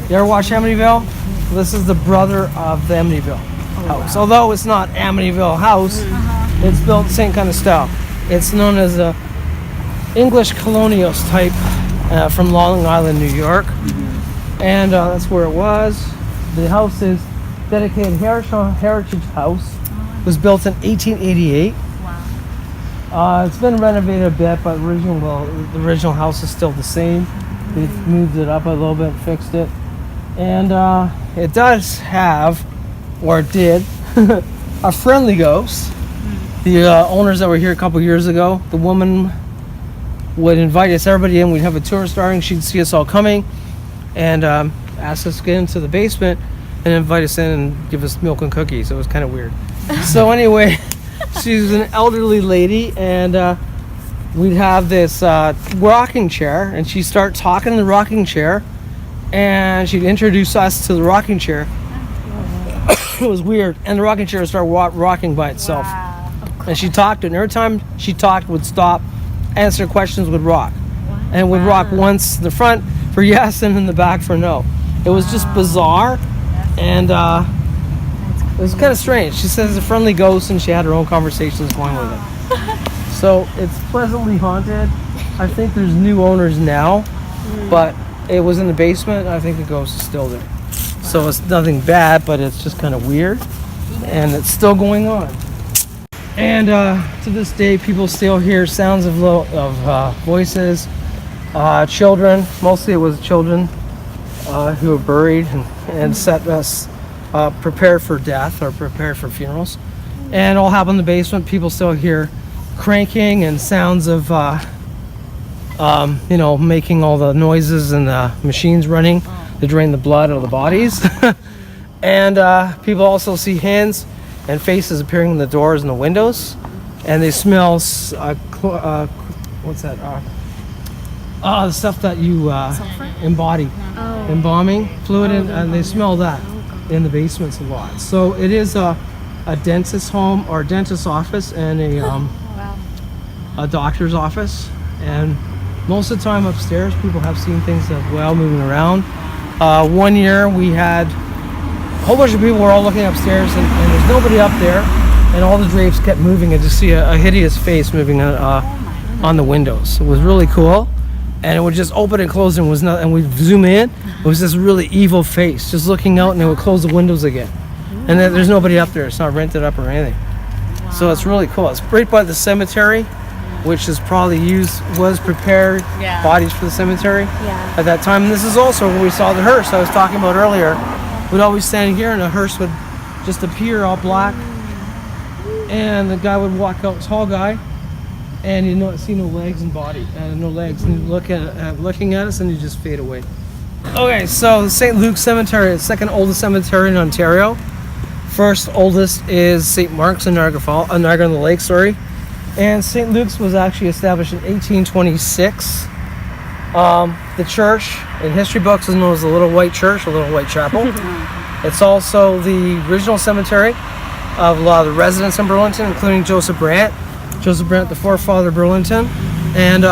You ever watch Amityville? This is the brother of the Amityville house. Wow. Although it's not Amityville house, it's built the same kind of style. It's known as a English colonials type from Long Island, New York. And that's where it was. The house is dedicated heritage house. It was built in 1888. Wow. It's been renovated a bit, but the original house is still the same. They've moved it up a little bit, fixed it. And it does have, or it did, a friendly ghost. The owners that were here a couple years ago, the woman would invite us, everybody in. We'd have a tour starting. She'd see us all coming and ask us to get into the basement and invite us in and give us milk and cookies. It was kind of weird. So anyway, she's an elderly lady, and we'd have this rocking chair, and she'd start talking in the rocking chair, and she'd introduce us to the rocking chair. It was weird, and the rocking chair would start rocking by itself. Wow. And she talked, and every time she talked, would stop, answer questions, would rock. And would rock once in the front for yes and in the back for no. It was just bizarre, and it was kind of strange. She says it's a friendly ghost, and she had her own conversations going with it. So it's pleasantly haunted. I think there's new owners now, but it was in the basement. I think the ghost is still there. So it's nothing bad, but it's just kind of weird, and it's still going on. And to this day, people still hear sounds of voices, children. Mostly it was children who were buried and set us prepared for death or prepared for funerals. And it all happened in the basement. People still hear cranking and sounds of making all the noises and the machines running to drain the blood out of the bodies. And people also see hands and faces appearing in the doors and the windows, and they smell what's that? The stuff that you embody, embalming fluid, and they smell that in the basements a lot. So it is a dentist's home or dentist's office and a doctor's office, and most of the time upstairs people have seen things as well moving around. One year we had a whole bunch of people were all looking upstairs, and there's nobody up there, and all the drapes kept moving, and just see a hideous face moving on the windows. It was really cool, and it would just open and close, and was not. And we'd zoom in. It was this really evil face just looking out, and it would close the windows again. And then there's nobody up there. It's not rented up or anything. So it's really cool. It's right by the cemetery, which is probably was prepared bodies for the cemetery at that time. And this is also where we saw the hearse I was talking about earlier. We'd always stand here, and a hearse would just appear all black, and the guy would walk out, tall guy, and you see no legs and body, no legs, and you looking at us, and you just fade away. Okay, so St. Luke's Cemetery is the second oldest cemetery in Ontario. First oldest is St. Mark's in Niagara-on-the-Lake, and St. Luke's was actually established in 1826. The church in history books is known as the Little White Church, or Little White Chapel. It's also the original cemetery of a lot of the residents in Burlington, including Joseph Brant. Joseph Brant, the forefather of Burlington. And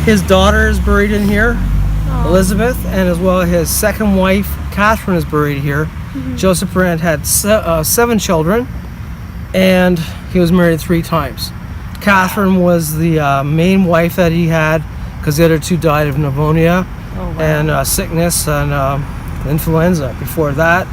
his daughter is buried in here, Elizabeth, and as well his second wife, Catherine, is buried here. Joseph Brant had 7 children, and he was married 3 times. Catherine was the main wife that he had, because the other 2 died of pneumonia and sickness and influenza before that.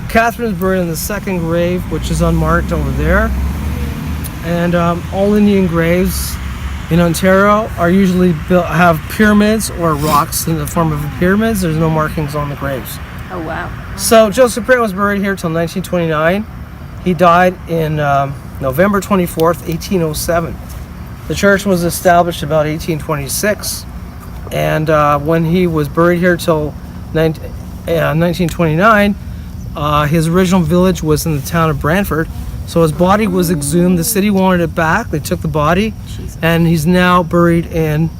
Catherine is buried in the second grave, which is unmarked over there. And all Indian graves in Ontario are usually have pyramids or rocks in the form of pyramids. There's no markings on the graves. Oh, wow. So Joseph Brant was buried here till 1929. He died in November 24th, 1807. The church was established about 1826, and when he was buried here till 1929, his original village was in the town of Brantford, so his body was exhumed. The city wanted it back. They took the body, and he's now buried in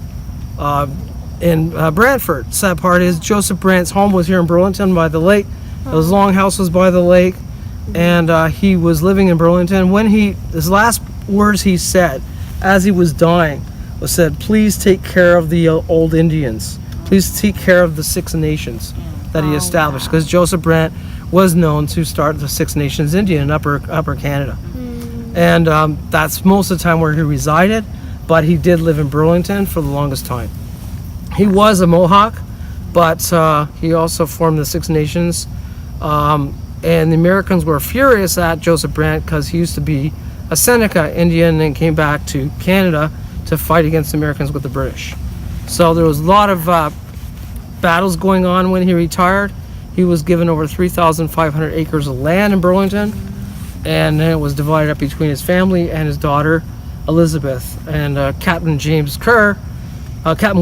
Brantford. Sad part is Joseph Brant's home was here in Burlington by the lake. His long house was by the lake, and he was living in Burlington. When his last words he said, as he was dying, was said, "Please take care of the old Indians. Please take care of the Six Nations, that he established, because Joseph Brant was known to start the Six Nations Indian in Upper Canada. And that's most of the time where he resided, but he did live in Burlington for the longest time. He was a Mohawk, but he also formed the Six Nations. And the Americans were furious at Joseph Brant because he used to be a Seneca Indian and came back to Canada to fight against the Americans with the British. So there was a lot of battles going on when he retired. He was given over 3,500 acres of land in Burlington, and then it was divided up between his family and his daughter Elizabeth. And Captain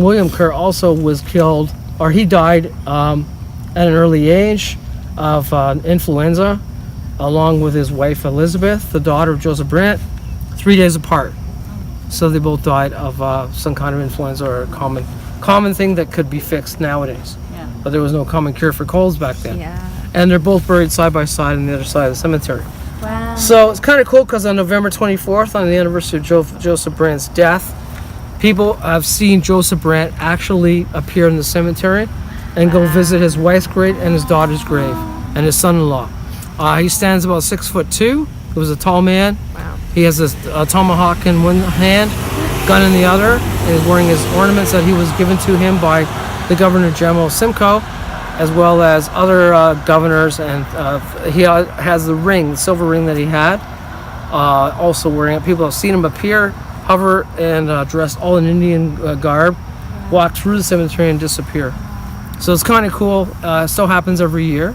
William Kerr also was killed, or he died at an early age of influenza, along with his wife Elizabeth, the daughter of Joseph Brant, 3 days apart. So they both died of some kind of influenza, or a common thing that could be fixed nowadays. Yeah. But there was no common cure for colds back then. Yeah. And they're both buried side by side on the other side of the cemetery. Wow. So it's kind of cool because on November 24th, on the anniversary of Joseph Brant's death, people have seen Joseph Brant actually appear in the cemetery and go visit his wife's grave and his daughter's grave and his son-in-law. He stands about 6'2". He was a tall man. Wow. He has a tomahawk in one hand, gun in the other, and he's wearing his ornaments that he was given to him by the Governor General Simcoe, as well as other governors. And he has the ring, the silver ring that he had, also wearing it. People have seen him appear, hover, and dressed all in Indian garb, walk through the cemetery and disappear. So it's kind of cool. Still happens every year.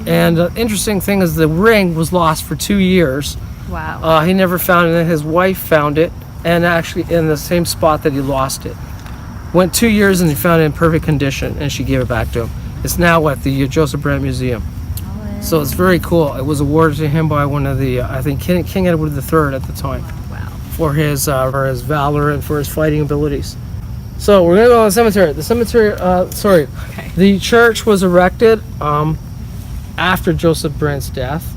And the interesting thing is the ring was lost for 2 years. Wow. He never found it, and his wife found it, and actually in the same spot that he lost it. Went 2 years and he found it in perfect condition, and she gave it back to him. It's now at the Joseph Brant Museum. So it's very cool. It was awarded to him by one of the, I think, King Edward III at the time. Wow. For his valor and for his fighting abilities. So we're gonna go to the cemetery. The cemetery, Okay. the church was erected after Joseph Brant's death,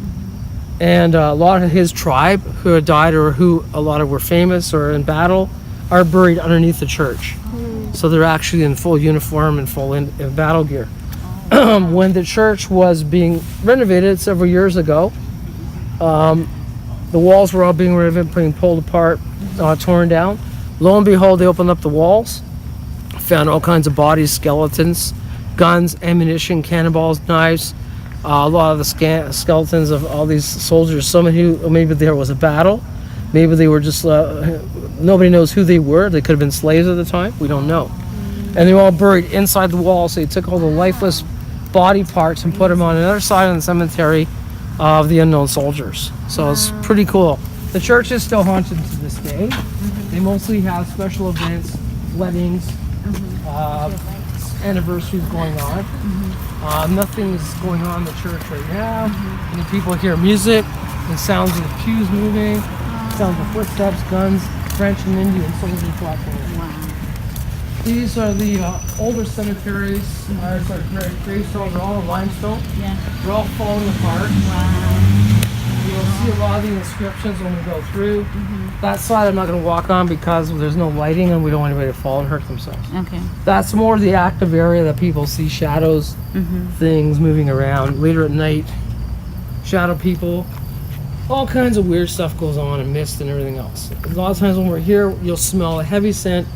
and a lot of his tribe who had died, or who a lot of were famous or in battle, are buried underneath the church. So they're actually in full uniform and full in battle gear. When the church was being renovated several years ago, the walls were all being renovated, being pulled apart, torn down. Lo and behold, they opened up the walls, found all kinds of bodies, skeletons, guns, ammunition, cannonballs, knives, a lot of the skeletons of all these soldiers. Some who maybe there was a battle, maybe they were just nobody knows who they were. They could have been slaves at the time. We don't know. And they were all buried inside the wall. So they took all the lifeless body parts and put them on another side of the cemetery of the unknown soldiers. So it's pretty cool. The church is still haunted to this day. They mostly have special events, weddings, anniversaries going on. Nothing is going on in the church right now. And the people hear music, and sounds of the pews moving, sounds of footsteps, guns, French and Indian soldiers walking. Wow. These are the older cemeteries. Gravestones are all in limestone. Yeah. They're all falling apart. Wow. You'll see a lot of the inscriptions when we go through. That side I'm not going to walk on because there's no lighting and we don't want anybody to fall and hurt themselves. Okay. That's more the active area that people see shadows, things moving around later at night, shadow people, all kinds of weird stuff goes on, and mist and everything else. A lot of times when we're here, you'll smell a heavy scent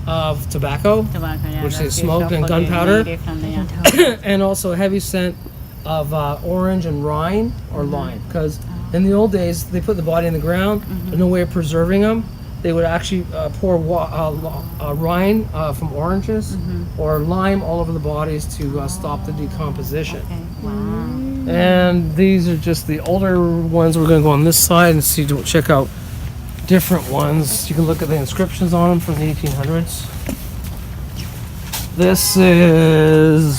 of tobacco, Yeah, which they that's smoke, usual and for the gunpowder, native from the- and also a heavy scent of orange and rind or lime, because in the old days they put the body in the ground. There's no way of preserving them. They would actually pour rind from oranges or lime all over the bodies to stop the decomposition. Okay. Wow. And these are just the older ones. We're going to go on this side and check out different ones. You can look at the inscriptions on them from the 1800s. This is,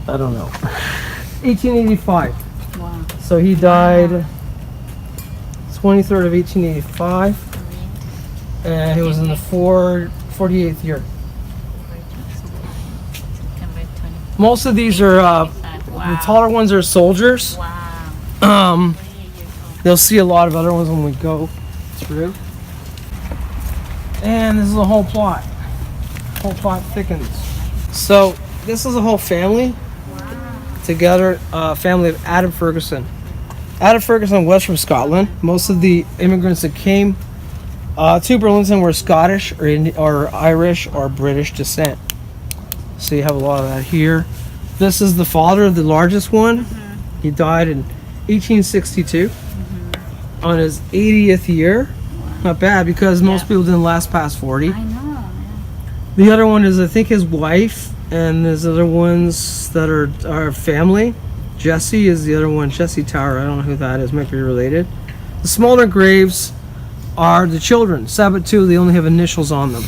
I don't know, 1885. Wow. So he died 23rd of 1885, and he was in the 48th year. Most of these are, the taller ones are soldiers. Wow. You'll see a lot of other ones when we go through. And this is a whole plot. Whole plot thickens. So this is a whole family together, family of Adam Ferguson. Adam Ferguson was from Scotland. Most of the immigrants that came to Burlington were Scottish or Irish or British descent. So you have a lot of that here. This is the father, the largest one. He died in 1862 on his 80th year. Not bad, because most people didn't last past 40. I know. The other one is, I think, his wife, and there's other ones that are family. Jesse is the other one, Jesse Tower. I don't know who that is, might be related. The smaller graves are the children. Sabbath 2, they only have initials on them.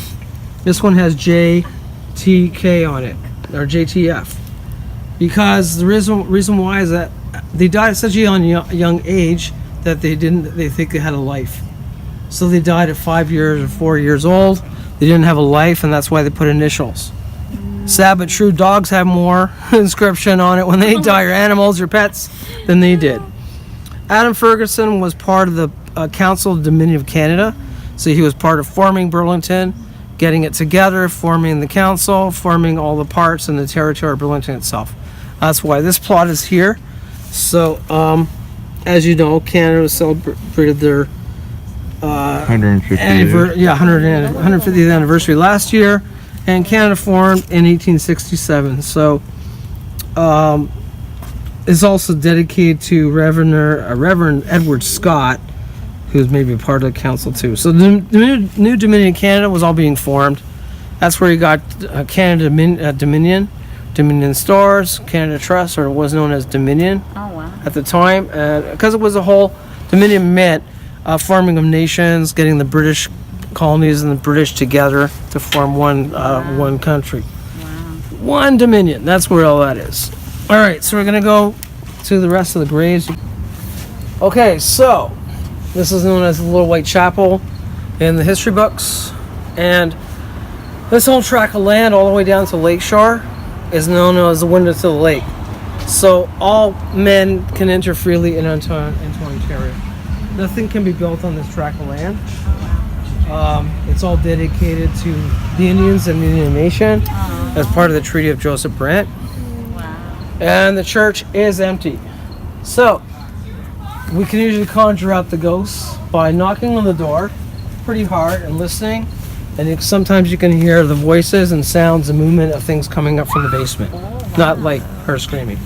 This one has JTK on it, or JTF. Because the reason why is that they died at such a young age that they think they had a life. So they died at 5 years or 4 years old. They didn't have a life, and that's why they put initials. Sad but true, dogs have more inscription on it when they die, or animals, or pets, than they did. Adam Ferguson was part of the Council of Dominion of Canada. So he was part of forming Burlington, getting it together, forming the council, forming all the parts and the territory of Burlington itself. That's why this plot is here. So, as you know, Canada celebrated their 150th anniversary last year, and Canada formed in 1867. So it's also dedicated to Reverend Edward Scott, who's maybe a part of the council too. So the new Dominion Canada was all being formed. That's where you got Canada Dominion Stores, Canada Trust, or it was known as Dominion at the time, because it was a whole Dominion meant forming of nations, getting the British colonies and the British together to form one country. One Dominion. That's where all that is. All right, so we're gonna go to the rest of the graves. Okay, so this is known as the Little White Chapel in the history books, and this whole tract of land all the way down to Lakeshore is known as the window to the lake. So all men can enter freely into Ontario. Nothing can be built on this tract of land. It's all dedicated to the Indians and the Indian Nation as part of the Treaty of Joseph Brant. And the church is empty. So we can usually conjure out the ghosts by knocking on the door pretty hard and listening. And sometimes you can hear the voices and sounds and movement of things coming up from the basement. Not like her screaming.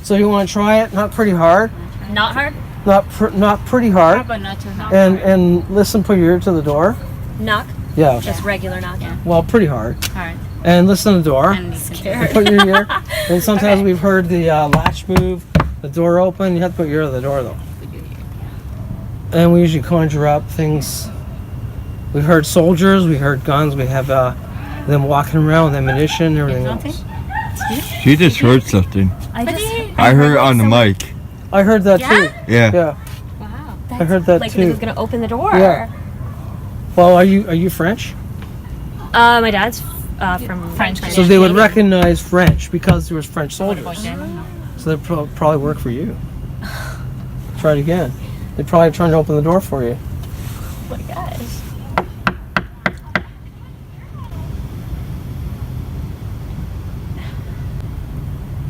So you want to try it? Not pretty hard. Not hard? Not pretty hard. But not too hard. And listen, put your ear to the door. Knock? Yeah. Just regular knock? Yeah. Well, pretty hard. Alright. And listen to the door. I'm scared. Put your ear. And sometimes we've heard the latch move, the door open. You have to put your ear to the door though. And we usually conjure up things. We heard soldiers, we heard guns, we have them walking around with ammunition, everything else. She just heard something. I heard it on the mic. I heard that too. Yeah. Yeah. Wow. I heard that like too. Like gonna open the door. Yeah. Well, are you French? My dad's from French. So they would recognize French because there was French soldiers. So they'd probably work for you. Try it again. They're probably trying to open the door for you. Oh my gosh.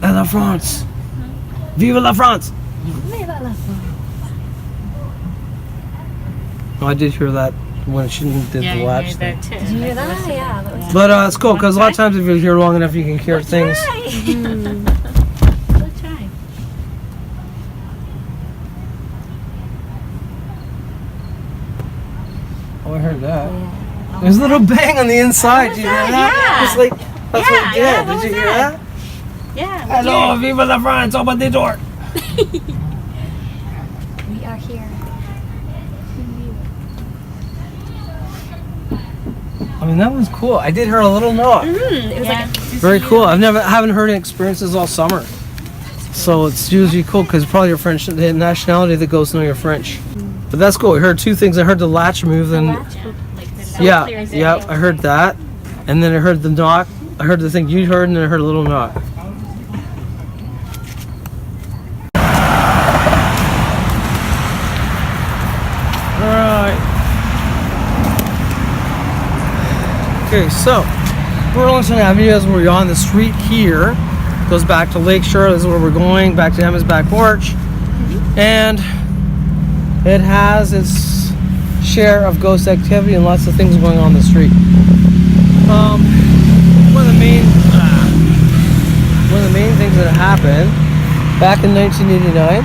La France! Vive la France! Oh, I did hear that when she did the latch thing. Did you hear that? Yeah. That was But it's cool because a lot of times if you hear long enough, you can hear things. Let's try. Oh, I heard that. There's a little bang on the inside. Did you hear that? Yeah. It's like that's what it did. Yeah, what Did you was hear that? that? Yeah. Hello, vive la France! Open the door. We are here. I mean, that was cool. I did hear a little knock. It was like Very cool. Haven't heard any experiences all summer. So it's usually cool because probably your French, the nationality that goes to know you're French. But that's cool. I heard two things. I heard the latch move, and yeah, I heard that, and then I heard the knock. I heard the thing you heard, and then I heard a little knock. All right. Okay, so Burlington Avenue as we're on the street here. Goes back to Lakeshore. This is where we're going. Back to Emma's back porch. And it has its share of ghost activity and lots of things going on the street. One of the main things that happened back in 1989,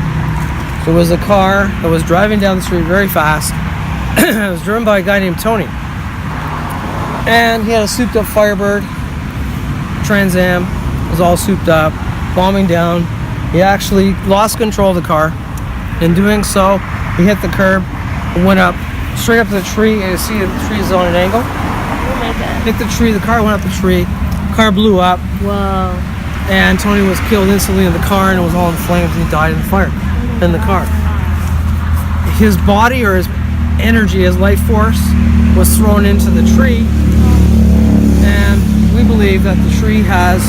there was a car that was driving down the street very fast. It was driven by a guy named Tony, and he had a souped up Firebird Trans Am. It was all souped up, bombing down. He actually lost control of the car. In doing so, he hit the curb and went up straight up to the tree, and you see the tree is on an angle. Oh my god. Hit the tree, the car went up the tree, car blew up, Whoa. and Tony was killed instantly in the car, and it was all in flames, and he died in the fire in the car. His body, or his energy, his life force, was thrown into the tree, and we believe that the tree has,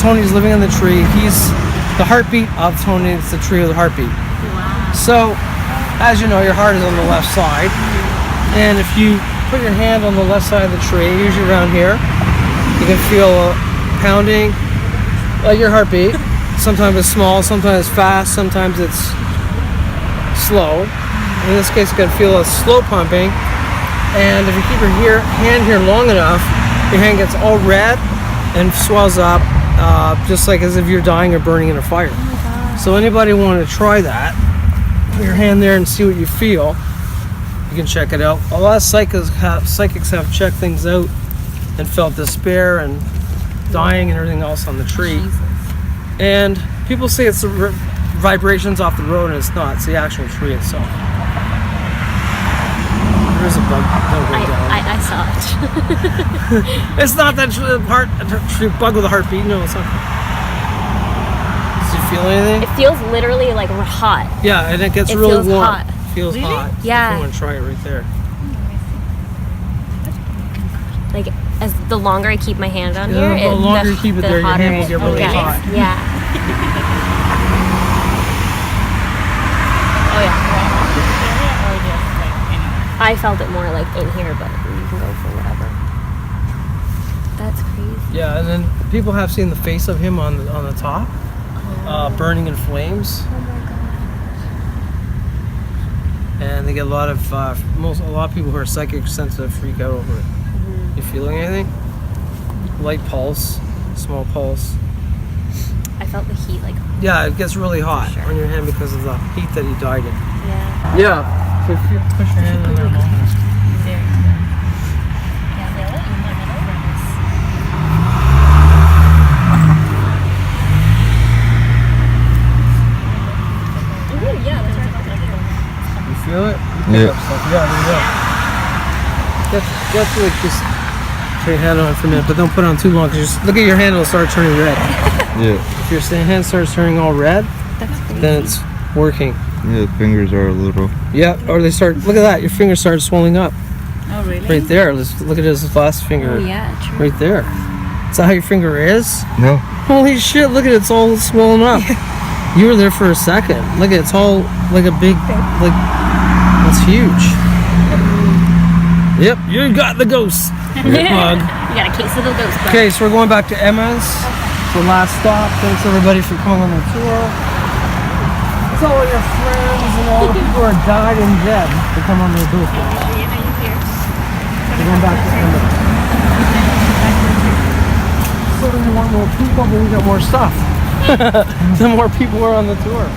Tony's living in the tree. He's the heartbeat of Tony. It's the tree of the heartbeat. Wow. So, as you know, your heart is on the left side, and if you put your hand on the left side of the tree, usually around here, you can feel a pounding, like your heartbeat. Sometimes it's small, sometimes it's fast, sometimes it's slow. In this case, you can feel a slow pumping, and if you keep your hand here long enough, your hand gets all red and swells up, just like as if you're dying or burning in a fire. So anybody want to try that, put your hand there and see what you feel. You can check it out. A lot of psychics have checked things out and felt despair and dying and everything else on the tree. And people say it's the vibrations off the road, and it's not. It's the actual tree itself. There is a bug going down. I saw it. It's not that bug with a heartbeat. No, it's not. Does it feel anything? It feels literally like hot. Yeah, and it gets It really feels warm. hot. It feels hot. Yeah. You want to try it right there. Like, as the longer I keep my hand on Yeah, here, the longer you keep it there, your hotter hand will get really hot. Yeah. Oh yeah. I felt it more like in here, but you can go for whatever. That's crazy. Yeah, and then people have seen the face of him on the top, burning in flames. Oh my god. And they get a lot of people who are psychic sensitive freak out over it. You feeling anything? Light pulse, small pulse. I felt the heat like. Yeah, it gets really hot on your hand because of the heat that he died in. Yeah. Yeah. So if you push your hand in there long enough. You feel it? Yeah. Yeah, there you go. That's like just put your hand on it for a minute, but don't put it on too long, because just look at your hand, it'll start turning red. Yeah. If your hand starts turning all red, then it's working. Yeah, the fingers are a little. Yeah, or they start, look at that, your fingers start swelling up. Oh really? Right there, look at his last finger. Oh yeah, true. Right there. Is that how your finger is? No. Holy shit, look at it, it's all swollen up. You were there for a second. Look at it, it's all like a big, like, it's huge. Yep, you got the ghost. Bug. You got a case of the ghost bug. Okay, so we're going back to Emma's. It's the last stop. Thanks everybody for coming on the tour. It's all your friends and all the people who are died and dead to come on their booth. We're going back to Emma's. So we want more people, but we got more stuff. The more people are on the tour.